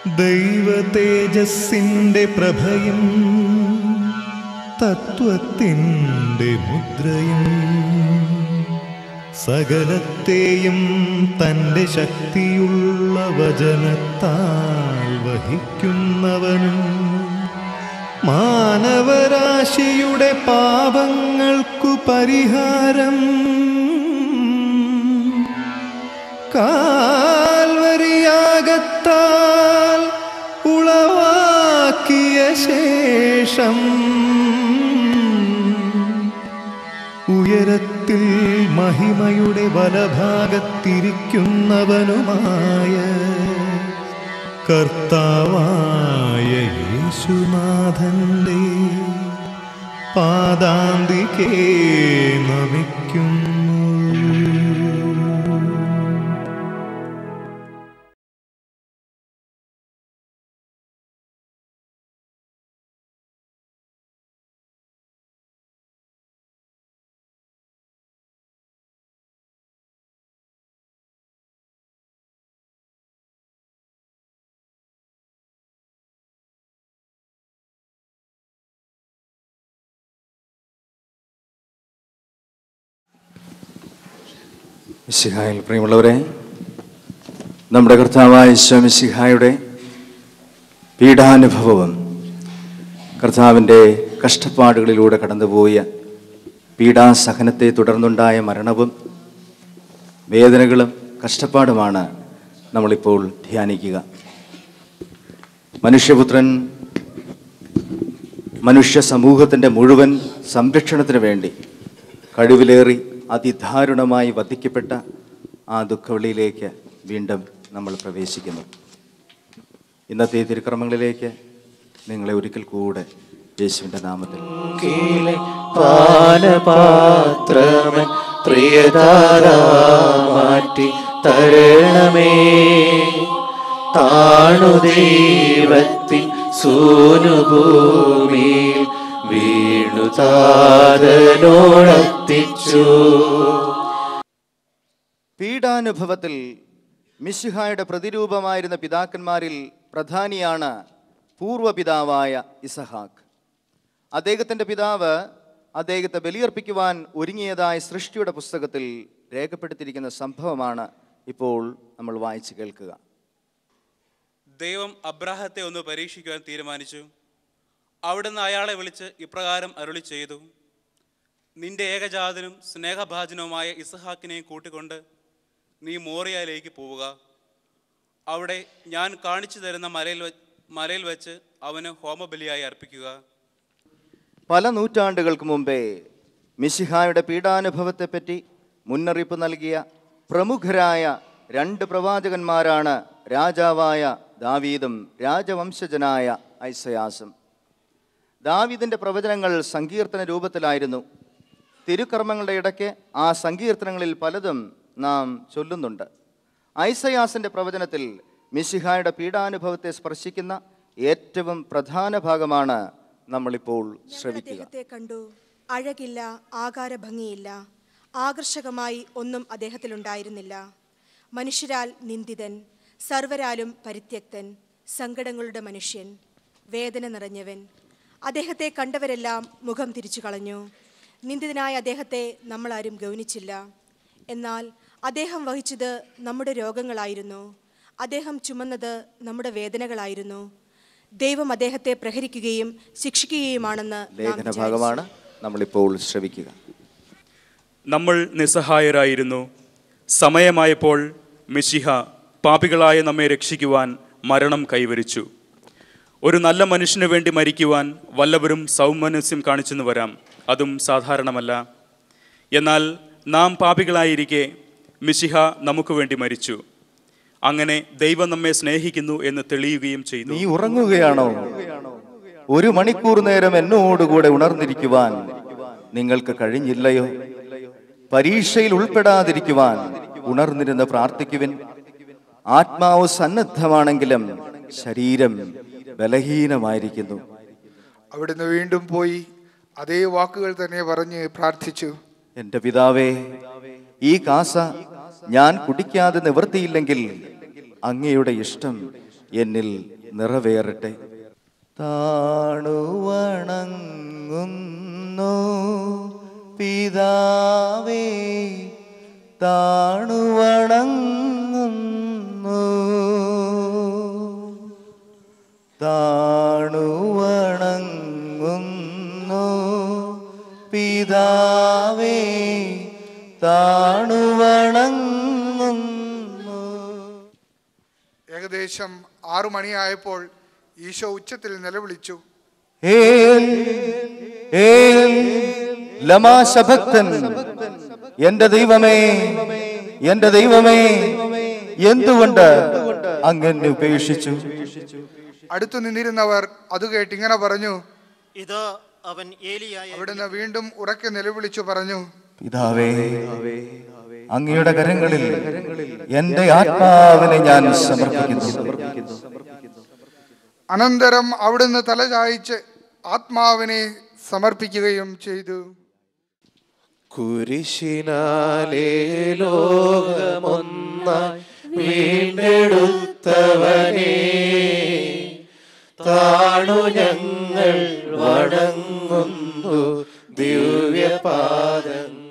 ദൈവ തേജസ്സിൻ്റെ പ്രഭയും തത്വത്തിൻ്റെ മുദ്രയും സകലത്തെയും തൻ്റെ ശക്തിയുള്ള വചനത്താൽ വഹിക്കുന്നവനും മാനവരാശിയുടെ പാപങ്ങൾക്കു പരിഹാരം കാൽവരിയാഗത്താൽ ഉളവാക്കിയ ശേഷം ഉയരത്തിൽ മഹിമയുടെ വലഭാഗത്തിരിക്കുന്നവനുമായ കർത്താവായ യേശുനാഥന്റെ പാദാന്തികേ നമിക്കുന്നു. മിശിഹായിൽ പ്രിയമുള്ളവരെ, നമ്മുടെ കർത്താവായ ഈശോ മിശിഹായുടെ പീഡാനുഭവവും കർത്താവിൻ്റെ കഷ്ടപ്പാടുകളിലൂടെ കടന്നുപോയ പീഡാസഹനത്തെ തുടർന്നുണ്ടായ മരണവും വേദനകളും കഷ്ടപ്പാടുമാണ് നമ്മളിപ്പോൾ ധ്യാനിക്കുക. മനുഷ്യപുത്രൻ മനുഷ്യ സമൂഹത്തിൻ്റെ മുഴുവൻ സംരക്ഷണത്തിന് വേണ്ടി കഴിവിലേറി അതിദാരുണമായി വധിക്കപ്പെട്ട ആ ദുഃഖവെളിയിലേക്ക് വീണ്ടും നമ്മൾ പ്രവേശിക്കുന്നു. ഇന്നത്തെ തിരുക്രമങ്ങളിലേക്ക് നിങ്ങളെ ഒരിക്കൽ കൂടെ യേശുവിൻ്റെ നാമത്തിൽ പാനപാത്രമൻ പ്രിയതാരാ മാറ്റി തരണമേ. താണു ദൈവത്തിൻ സൂനുഭൂമിയിൽ വീണു താതനോടത്തിച്ചു. പീഡാനുഭവത്തിൽ മിശിഹായുടെ പ്രതിരൂപമായിരുന്ന പിതാക്കന്മാരിൽ പ്രധാനിയാണ് പൂർവ്വപിതാവായ ഇസഹാക്ക്. അദ്ദേഹത്തിൻ്റെ പിതാവ് അദ്ദേഹത്തെ ബലിയർപ്പിക്കുവാൻ ഒരുങ്ങിയതായ സൃഷ്ടിയുടെ പുസ്തകത്തിൽ രേഖപ്പെടുത്തിയിരിക്കുന്ന സംഭവമാണ് ഇപ്പോൾ നമ്മൾ വായിച്ചു കേൾക്കുക. ദൈവം അബ്രാഹത്തെ ഒന്ന് പരീക്ഷിക്കുവാൻ തീരുമാനിച്ചു. അവിടുന്ന് അയാളെ വിളിച്ച് ഇപ്രകാരം അരുളി ചെയ്തു: നിന്റെ ഏകജാതനും സ്നേഹഭാജനവുമായ ഇസഹാക്കിനെയും കൂട്ടിക്കൊണ്ട് നീ മോറിയയിലേക്ക് പോവുക. അവിടെ ഞാൻ കാണിച്ചു തരുന്ന മലയിൽ വെച്ച് അവന് ഹോമബലിയായി അർപ്പിക്കുക. പല നൂറ്റാണ്ടുകൾക്ക് മുമ്പേ മിശിഹായുടെ പീഡാനുഭവത്തെപ്പറ്റി മുന്നറിയിപ്പ് നൽകിയ പ്രമുഖരായ രണ്ട് പ്രവാചകന്മാരാണ് രാജാവായ ദാവീദും രാജവംശജനായ ഐസയാസും. ദാവീദിൻ്റെ പ്രവചനങ്ങൾ സങ്കീർത്തന രൂപത്തിലായിരുന്നു. തിരുക്കർമ്മങ്ങളുടെ ഇടയ്ക്ക് ആ സങ്കീർത്തനങ്ങളിൽ പലതും നാം ചൊല്ലുന്നുണ്ട്. ഐസയാസിൻ്റെ പ്രവചനത്തിൽ മിശിഹായുടെ പീഡാനുഭവത്തെ സ്പർശിക്കുന്ന ഏറ്റവും പ്രധാന ഭാഗമാണ് നമ്മളിപ്പോൾ ശ്രവിക്കുക. കണ്ടു, അഴകില്ല, ആകാരഭംഗിയില്ല, ആകർഷകമായി ഒന്നും അദ്ദേഹത്തിലുണ്ടായിരുന്നില്ല. മനുഷ്യരാൽ നിന്ദിതൻ, സർവരാലും പരിത്യക്തൻ, സങ്കടങ്ങളുടെ മനുഷ്യൻ, വേദന നിറഞ്ഞവൻ. അദ്ദേഹത്തെ കണ്ടവരെല്ലാം മുഖം തിരിച്ചു കളഞ്ഞു. നിന്ദിതനായ അദ്ദേഹത്തെ നമ്മളാരും ഗൗനിച്ചില്ല. എന്നാൽ അദ്ദേഹം വഹിച്ചത് നമ്മുടെ രോഗങ്ങളായിരുന്നു, അദ്ദേഹം ചുമന്നത് നമ്മുടെ വേദനകളായിരുന്നു. ദൈവം അദ്ദേഹത്തെ പ്രഹരിക്കുകയും ശിക്ഷിക്കുകയുമാണെന്ന് ലേഖനഭാഗമാണ് നമ്മളിപ്പോൾ ശ്രവിക്കുക. നമ്മൾ നിസ്സഹായരായിരുന്നു. സമയമായപ്പോൾ മിശിഹ പാപികളായ നമ്മെ രക്ഷിക്കുവാൻ മരണം കൈവരിച്ചു. ഒരു നല്ല മനുഷ്യന് വേണ്ടി മരിക്കുവാൻ വല്ലവരും സൗമനസ്യം കാണിച്ചെന്ന് വരാം, അതും സാധാരണമല്ല. എന്നാൽ നാം പാപികളായിരിക്കെ മിശിഹ നമുക്ക് വേണ്ടി മരിച്ചു. അങ്ങനെ ദൈവം നമ്മെ സ്നേഹിക്കുന്നു എന്ന് തെളിയുകയും ചെയ്തു. നീ ഉറങ്ങുകയാണോ? ഒരു മണിക്കൂർ നേരം എന്നോടുകൂടെ ഉണർന്നിരിക്കുവാൻ നിങ്ങൾക്ക് കഴിഞ്ഞില്ലയോ? പരീക്ഷയിൽ ഉൾപ്പെടാതിരിക്കുവാൻ ഉണർന്നിരുന്ന് പ്രാർത്ഥിക്കുവിൻ. ആത്മാവ് സന്നദ്ധമാണെങ്കിലും ശരീരം ബലഹീനമായിരിക്കുന്നു. അവിടുന്ന് വീണ്ടും പോയി അതേ വാക്കുകൾ തന്നെ പറഞ്ഞ് പ്രാർത്ഥിച്ചു. എൻ്റെ പിതാവേ, ഈ കാസ ഞാൻ കുടിക്കാതെ നിവൃത്തിയില്ലെങ്കിൽ അങ്ങയുടെ ഇഷ്ടം എന്നിൽ നിറവേറട്ടെ. താണുവണങ്ങുന്നു പിതാവേ, താണുവണങ്ങുന്നു, താണുവണങ്ങുന്നു പിതാവേ, താണുവണങ്ങുന്നു. ഏകദേശം 6 മണിയായപ്പോൾ ഈശോ ഉച്ചത്തിൽ നിലവിളിച്ചു, ഏൽ, ഏൽ, ലമാ ശബക്തൻ, എന്റെ ദൈവമേ, എന്റെ ദൈവമേ, എന്തുകൊണ്ട് അങ്ങനെ ഉപേക്ഷിച്ചു? അടുത്തു നിന്നിരുന്നവർ അത് കേട്ട് ഇങ്ങനെ പറഞ്ഞു, ഇതാ അവൻ ഏലിയായ. അവിടുന്ന് വീണ്ടും ഉറക്കെ നിലവിളിച്ചു പറഞ്ഞു, പിതാവേ, അങ്ങയുടെ കരങ്ങളിൽ എന്റെ ആത്മാവിനെ ഞാൻ സമർപ്പിക്കുന്നു. അനന്തരം അവിടുന്ന് തലചായ്ച്ച് ആത്മാവിനെ സമർപ്പിക്കുകയും ചെയ്തു. കുരിശിനാലേ ലോകമൊന്നായി വീണ്ടെടുത്തവനേ, താണു ഞങ്ങൾ വണങ്ങുന്നു ദിവ്യപാദങ്ങൾ.